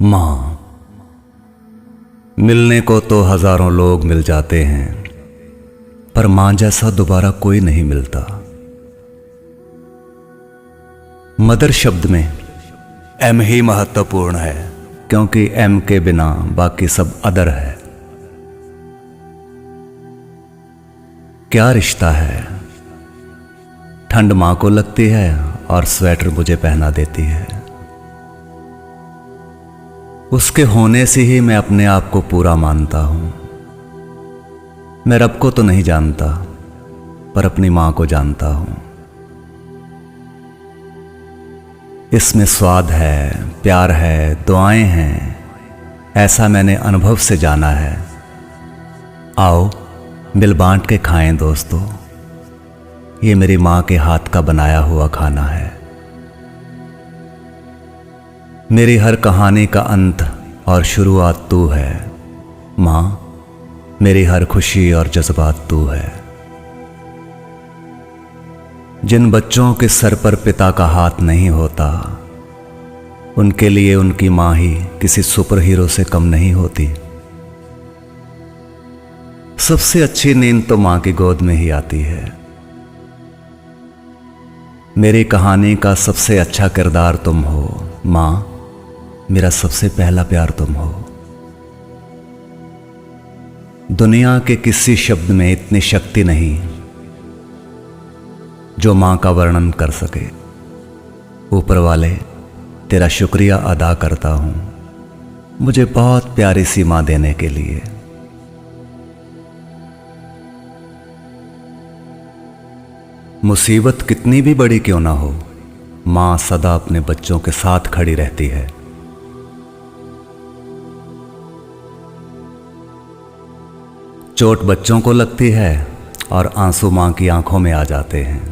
माँ, मिलने को तो हजारों लोग मिल जाते हैं, पर माँ जैसा दोबारा कोई नहीं मिलता। मदर शब्द में एम ही महत्वपूर्ण है, क्योंकि एम के बिना बाकी सब अदर है। क्या रिश्ता है, ठंड माँ को लगती है और स्वेटर मुझे पहना देती है। उसके होने से ही मैं अपने आप को पूरा मानता हूं। मैं रब को तो नहीं जानता, पर अपनी मां को जानता हूं। इसमें स्वाद है, प्यार है, दुआएं हैं, ऐसा मैंने अनुभव से जाना है। आओ मिल बांट के खाएं दोस्तों, ये मेरी मां के हाथ का बनाया हुआ खाना है। मेरी हर कहानी का अंत और शुरुआत तू है मां, मेरी हर खुशी और जज्बात तू है। जिन बच्चों के सर पर पिता का हाथ नहीं होता, उनके लिए उनकी मां ही किसी सुपर हीरो से कम नहीं होती। सबसे अच्छी नींद तो मां की गोद में ही आती है। मेरी कहानी का सबसे अच्छा किरदार तुम हो मां, मेरा सबसे पहला प्यार तुम हो। दुनिया के किसी शब्द में इतनी शक्ति नहीं जो मां का वर्णन कर सके। ऊपर वाले, तेरा शुक्रिया अदा करता हूं मुझे बहुत प्यारी सी मां देने के लिए। मुसीबत कितनी भी बड़ी क्यों ना हो, मां सदा अपने बच्चों के साथ खड़ी रहती है। चोट बच्चों को लगती है और आंसू मां की आंखों में आ जाते हैं।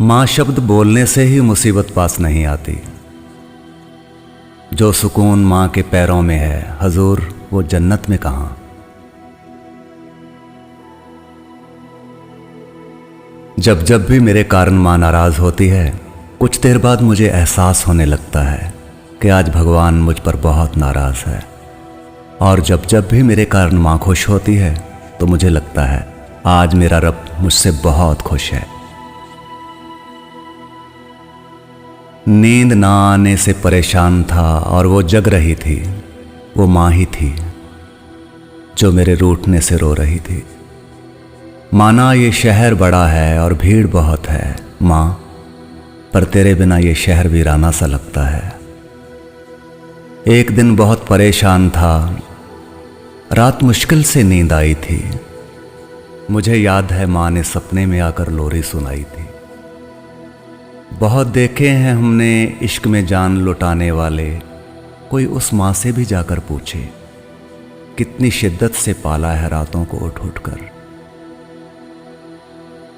मां शब्द बोलने से ही मुसीबत पास नहीं आती। जो सुकून मां के पैरों में है हजूर, वो जन्नत में कहां। जब जब भी मेरे कारण मां नाराज होती है, कुछ देर बाद मुझे एहसास होने लगता है कि आज भगवान मुझ पर बहुत नाराज है। और जब जब भी मेरे कारण मां खुश होती है, तो मुझे लगता है आज मेरा रब मुझसे बहुत खुश है। नींद ना आने से परेशान था और वो जग रही थी, वो मां ही थी जो मेरे रूठने से रो रही थी। माना ये शहर बड़ा है और भीड़ बहुत है मां, पर तेरे बिना ये शहर वीराना सा लगता है। एक दिन बहुत परेशान था, रात मुश्किल से नींद आई थी। मुझे याद है मां ने सपने में आकर लोरी सुनाई थी। बहुत देखे हैं हमने इश्क में जान लुटाने वाले, कोई उस मां से भी जाकर पूछे कितनी शिद्दत से पाला है रातों को उठ उठ कर।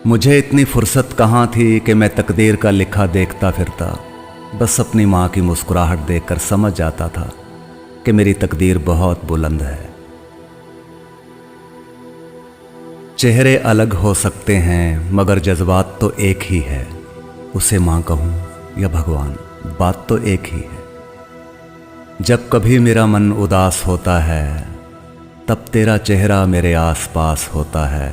मुझे इतनी फुर्सत कहाँ थी कि मैं तकदीर का लिखा देखता फिरता। बस अपनी मां की मुस्कुराहट देखकर समझ जाता था कि मेरी तकदीर बहुत बुलंद है। चेहरे अलग हो सकते हैं मगर जज्बात तो एक ही है। उसे मां कहूं या भगवान, बात तो एक ही है। जब कभी मेरा मन उदास होता है, तब तेरा चेहरा मेरे आसपास होता है।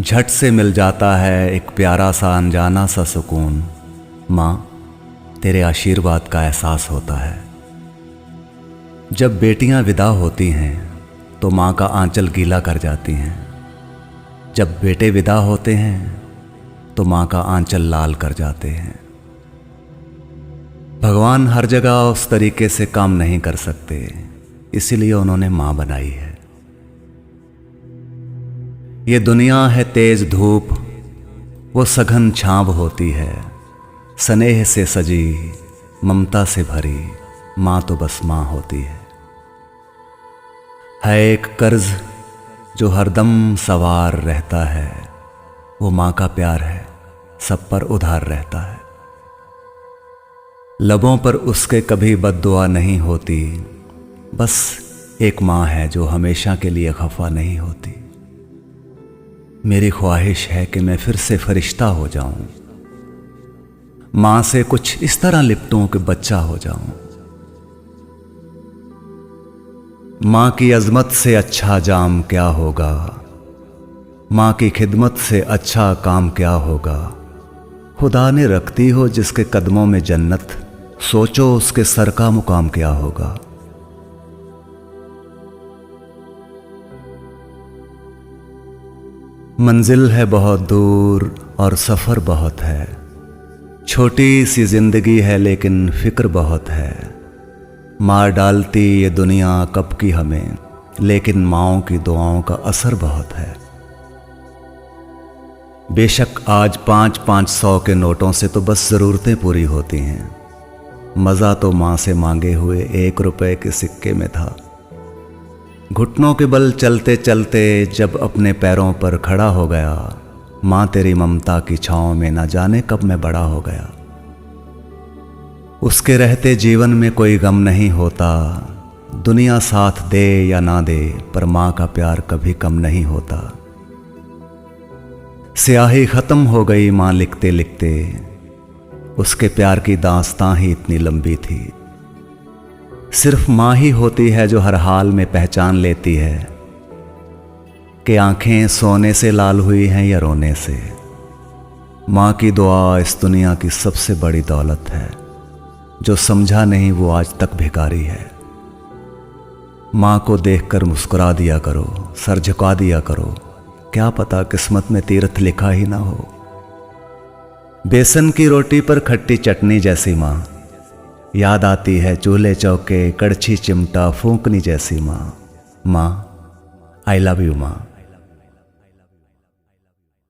झट से मिल जाता है एक प्यारा सा अनजाना सा सुकून। मां, तेरे आशीर्वाद का एहसास होता है। जब बेटियां विदा होती हैं तो मां का आंचल गीला कर जाती हैं। जब बेटे विदा होते हैं तो मां का आंचल लाल कर जाते हैं। भगवान हर जगह उस तरीके से काम नहीं कर सकते, इसीलिए उन्होंने मां बनाई है। ये दुनिया है तेज धूप, वो सघन छांव होती है। स्नेह से सजी, ममता से भरी, मां तो बस मां होती है। एक कर्ज जो हरदम सवार रहता है, वो मां का प्यार है, सब पर उधार रहता है। लबों पर उसके कभी बद्दुआ नहीं होती, बस एक मां है जो हमेशा के लिए खफा नहीं होती। मेरी ख्वाहिश है कि मैं फिर से फरिश्ता हो जाऊं, मां से कुछ इस तरह लिपटूं कि बच्चा हो जाऊं। मां की अजमत से अच्छा जाम क्या होगा, मां की खिदमत से अच्छा काम क्या होगा। खुदा ने रखती हो जिसके कदमों में जन्नत, सोचो उसके सर का मुकाम क्या होगा। मंजिल है बहुत दूर और सफर बहुत है, छोटी सी जिंदगी है लेकिन फिक्र बहुत है। मार डालती ये दुनिया कब की हमें, लेकिन माँओं की दुआओं का असर बहुत है। बेशक आज 500-500 के नोटों से तो बस ज़रूरतें पूरी होती हैं, मज़ा तो माँ से मांगे हुए 1 रुपए के सिक्के में था। घुटनों के बल चलते चलते जब अपने पैरों पर खड़ा हो गया, माँ तेरी ममता की छाँव में न जाने कब मैं बड़ा हो गया। उसके रहते जीवन में कोई गम नहीं होता, दुनिया साथ दे या ना दे, पर माँ का प्यार कभी कम नहीं होता। स्याही खत्म हो गई माँ लिखते लिखते, उसके प्यार की दास्तां ही इतनी लंबी थी। सिर्फ माँ ही होती है जो हर हाल में पहचान लेती है कि आंखें सोने से लाल हुई हैं या रोने से। माँ की दुआ इस दुनिया की सबसे बड़ी दौलत है, जो समझा नहीं वो आज तक भिखारी है। माँ को देखकर मुस्कुरा दिया करो, सर झुका दिया करो, क्या पता किस्मत में तीर्थ लिखा ही ना हो। बेसन की रोटी पर खट्टी चटनी जैसी माँ, याद आती है चूल्हे चौके कड़छी चिमटा फूंकनी जैसी माँ। माँ, आई लव यू माँ।